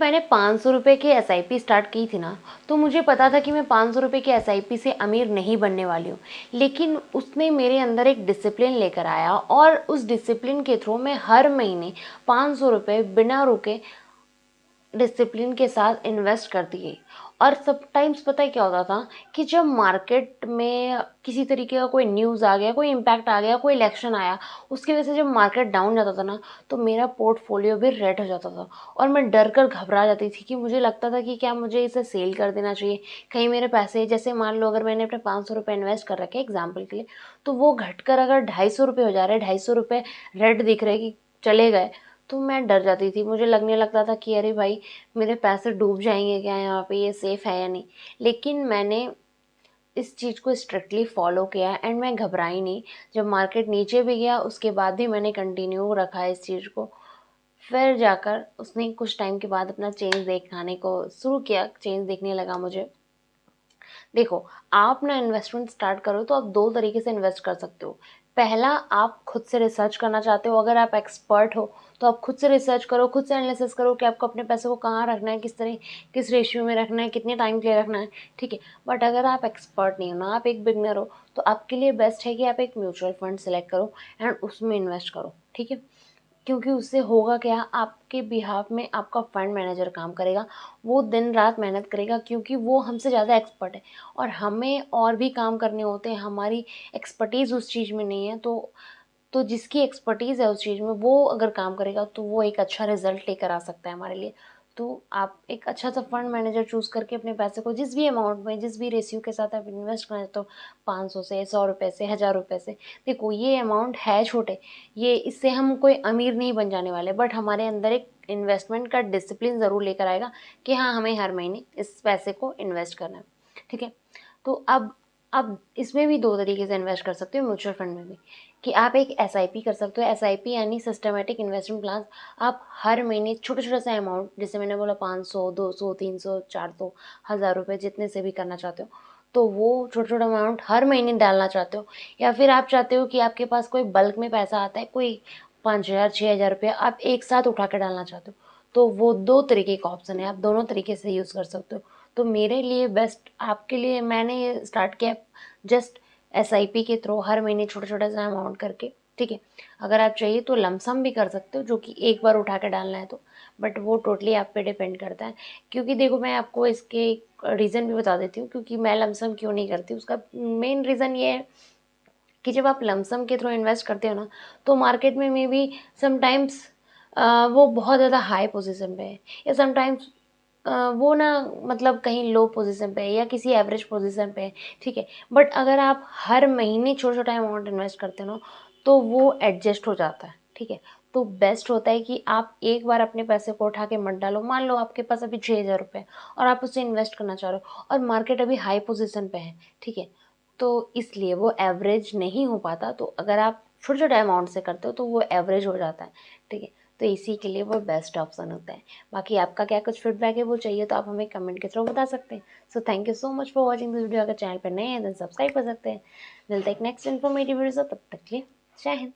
मैंने 500 रुपये की एसआईपी स्टार्ट की थी ना, तो मुझे पता था कि मैं 500 रुपये की एसआईपी से अमीर नहीं बनने वाली हूँ। लेकिन उसने मेरे अंदर एक डिसिप्लिन लेकर आया और उस डिसिप्लिन के थ्रू मैं हर महीने 500 रुपये बिना रुके डिसिप्लिन के साथ इन्वेस्ट करती गई। और समटाइम्स पता है क्या होता था कि जब मार्केट में किसी तरीके का कोई न्यूज़ आ गया, कोई इम्पैक्ट आ गया, कोई इलेक्शन आया, उसकी वजह से जब मार्केट डाउन जाता था ना, तो मेरा पोर्टफोलियो भी रेड हो जाता था और मैं डर कर घबरा जाती थी कि मुझे लगता था कि क्या मुझे इसे सेल कर देना चाहिए, कहीं मेरे पैसे, जैसे मान लो अगर मैंने अपने 500 रुपये इन्वेस्ट कर रखे एग्जाम्पल के लिए, तो वो घटकर अगर 250 रुपये हो जा रहे हैं, 250 रुपये रेड दिख रहे कि चले गए, तो मैं डर जाती थी। मुझे लगने लगता था कि अरे भाई, मेरे पैसे डूब जाएंगे क्या यहाँ पे, ये सेफ़ है या नहीं। लेकिन मैंने इस चीज़ को स्ट्रिक्टली फॉलो किया एंड मैं घबराई नहीं। जब मार्केट नीचे भी गया उसके बाद भी मैंने कंटिन्यू रखा इस चीज़ को। फिर जाकर उसने कुछ टाइम के बाद अपना चेंज दिखाने को शुरू किया, चेंज दिखने लगा मुझे। देखो, आप ना इन्वेस्टमेंट स्टार्ट करो तो आप 2 तरीके से इन्वेस्ट कर सकते हो। पहला, आप खुद से रिसर्च करना चाहते हो, अगर आप एक्सपर्ट हो तो आप खुद से रिसर्च करो, खुद से एनालिसिस करो कि आपको अपने पैसे को कहाँ रखना है, किस रेशियो में रखना है, कितने टाइम के लिए रखना है, ठीक है। बट अगर आप एक्सपर्ट नहीं हो ना, आप एक बिगिनर हो, तो आपके लिए बेस्ट है कि आप एक म्यूचुअल फंड सेलेक्ट करो एंड उसमें इन्वेस्ट करो, ठीक है। क्योंकि उससे होगा क्या, आपके बिहाफ में आपका फंड मैनेजर काम करेगा। वो दिन रात मेहनत करेगा क्योंकि वो हमसे ज़्यादा एक्सपर्ट है और हमें और भी काम करने होते हैं, हमारी एक्सपर्टीज़ उस चीज़ में नहीं है। तो जिसकी एक्सपर्टीज़ है उस चीज़ में, वो अगर काम करेगा तो वो एक अच्छा रिजल्ट लेकर आ सकता है हमारे लिए। तो आप एक अच्छा सा फंड मैनेजर चूज़ करके अपने पैसे को जिस भी अमाउंट में, जिस भी रेशियो के साथ आप इन्वेस्ट करना चाहते हो, 500 से, 100 रुपये से, 1000 रुपये से, देखो ये अमाउंट है छोटे, ये इससे हम कोई अमीर नहीं बन जाने वाले, बट हमारे अंदर एक इन्वेस्टमेंट का डिसिप्लिन ज़रूर लेकर आएगा कि हाँ, हमें हर महीने इस पैसे को इन्वेस्ट करना है, ठीक है। तो अब इसमें भी 2 तरीके से इन्वेस्ट कर सकते हो, म्यूचुअल फंड में भी, कि आप एक एसआईपी कर सकते हो। एसआईपी यानी सिस्टमैटिक इन्वेस्टमेंट प्लान। आप हर महीने छोटा-छोटा सा अमाउंट, जैसे मैंने बोला 500, 200, 300, 400, 1000 रुपये, जितने से भी करना चाहते हो, तो वो छोटा-छोटा अमाउंट हर महीने डालना चाहते हो, या फिर आप चाहते हो कि आपके पास कोई बल्क में पैसा आता है, कोई 5000, 6000 रुपये आप एक साथ उठा के डालना चाहते हो, तो वो 2 तरीके का ऑप्शन है, आप दोनों तरीके से यूज़ कर सकते हो। तो मेरे लिए बेस्ट, आपके लिए मैंने ये स्टार्ट किया जस्ट एसआईपी के थ्रू, हर महीने छोटा-छोटा सा अमाउंट करके, ठीक है। अगर आप चाहिए तो लमसम भी कर सकते हो, जो कि एक बार उठा के डालना है तो, बट वो टोटली आप पे डिपेंड करता है। क्योंकि देखो, मैं आपको इसके रीज़न भी बता देती हूँ क्योंकि मैं लमसम क्यों नहीं करती। उसका मेन रीज़न ये है कि जब आप लमसम के थ्रू इन्वेस्ट करते हो ना, तो मार्केट में मे बी समटाइम्स वो बहुत ज़्यादा हाई पोजीशन पे है, या समटाइम्स वो ना, मतलब कहीं लो पोजीशन पे है या किसी एवरेज पोजीशन पे है, ठीक है। बट अगर आप हर महीने छोटा-छोटा अमाउंट इन्वेस्ट करते हो ना, तो वो एडजस्ट हो जाता है, ठीक है। तो बेस्ट होता है कि आप एक बार अपने पैसे को उठा के मत डालो। मान लो आपके पास अभी 6000 रुपये हैं और आप उससे इन्वेस्ट करना चाह रहे हो और मार्केट अभी हाई पोजीशन पे है, ठीक है। तो इसलिए वो एवरेज नहीं हो पाता, तो अगर आप छोटे-छोटे अमाउंट से करते हो तो वो एवरेज हो जाता है, ठीक है। तो इसी के लिए वो बेस्ट ऑप्शन होता है। बाकी आपका क्या कुछ फीडबैक है वो चाहिए तो आप हमें कमेंट के थ्रू बता सकते हैं। So thank you so much for watching this video. अगर चैनल पर नए हैं तो सब्सक्राइब कर सकते हैं। मिलते हैं एक नेक्स्ट इन्फॉर्मेटिव वीडियो से, तब तक के लिए जय हिंद।